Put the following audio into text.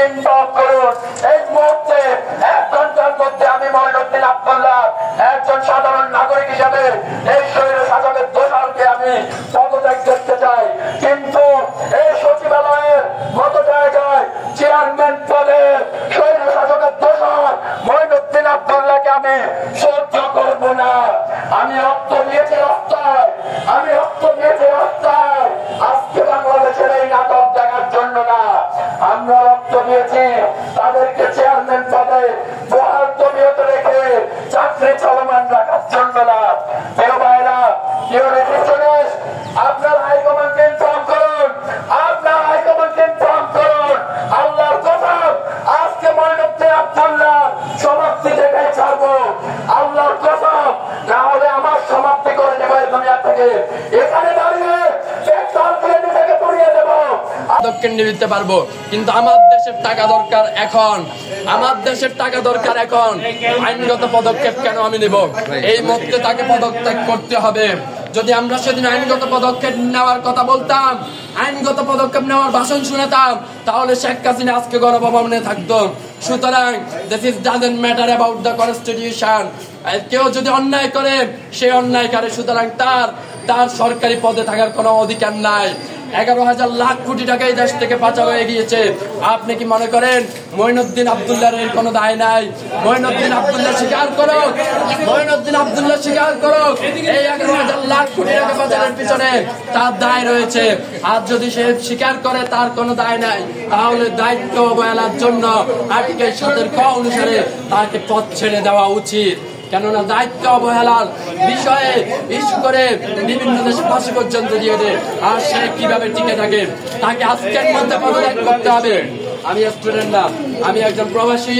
Inform করুন। এই মুহূর্তে 1 ঘন্টার মধ্যে আমি মঈনুদ্দিন আব্দুল্লাহ একজন সাধারণ নাগরিক হিসেবে এই স্বৈর শাসকের দোষরকে আমি পদত্যাগ করতে চাই। কিন্তু এই সচিবালয়ের মতো জায়গায় চেয়ারম্যান পদে স্বৈর শাসকের দোষর মঈনুদ্দিন আব্দুল্লাহকে আমি সহ্য করব না। আমি রক্ত দিয়েছি রাস্তায়, আমি রক্ত দিয়েছি রাস্তায়, আজকে বাংলাদেশের এই নাটক দেখার জন্য না। আমরা রক্ত দিয়েছি তাদেরকে চেয়ারম্যান পদে বহাল তবিয়ত রেখে চাকরি চলমান রাখার জন্য না। প্রিয় ভাইরা, প্রিয় রিসেপশনিস্ট, আপনার হাইকমান্ডকে ইনফর্ম করুন, আপনার হাইকমান্ডকে ইনফর্ম করুন। আল্লাহর কসম, আজকে মঈনুদ্দিন আব্দুল্লাহ সমাপ্তি দেখাই ছাড়বো। আল্লাহর কসম, না হলে আমার সমাপ্তি করে নেবো এই দুনিয়া থেকে। এখানে দাঁড়িয়ে নিজেকে পড়িয়ে দেবো। পদক্ষেপ নিতে পারবো, কিন্তু আমার দেশের টাকা দরকার এখন, আমার দেশের টাকা দরকার এখন। আইনগত পদক্ষেপ কেন আমি নেব? এই মধ্যে তাকে পদত্যাগ করতে হবে। যদি আমরা সেদিন আইনগত পদক্ষেপ নেওয়ার কথা বলতাম, আইনগত পদক্ষেপ নেওয়ার ভাষণ শুনতাম, তাহলে শেখ হাসিনা আজকে গণভবনে থাকতো। সুতরাং this is doesn't matter about the constitution. কেউ যদি অন্যায় করে, সে অন্যায় করে, সুতরাং তার সরকারি পদে থাকার কোনো অধিকার নাই। 11,000 লাখ কোটি টাকা এই দেশ থেকে পাচার হয়ে গিয়েছে। আপনি কি মনে করেন মঈনুদ্দিন আব্দুল্লাহর এর কোনো দায় নাই? মঈনুদ্দিন আব্দুল্লাহ স্বীকার করো, মঈনুদ্দিন আব্দুল্লাহ স্বীকার করো, এই 11,000 লাখ কোটি টাকা পাচারের পিছনে তার দায় রয়েছে। আর যদি সে স্বীকার করে তার কোনো দায় নাই, তাহলে দায়িত্ব অবহেলার জন্য আর্টিকেল 7 ক অনুসারে তাকে পদ ছেড়ে দেওয়া উচিত। কেননা দায়িত্ব অবহেলার বিষয়ে ইস্যু করে বিভিন্ন দেশে ফাঁসি পর্যন্ত দিয়ে দেয়। আর সে কিভাবে টিকে থাকে? তাকে আজকের মধ্যে পদত্যাগ করতে হবে। আমি স্টুডেন্ট না, আমি একজন প্রবাসী।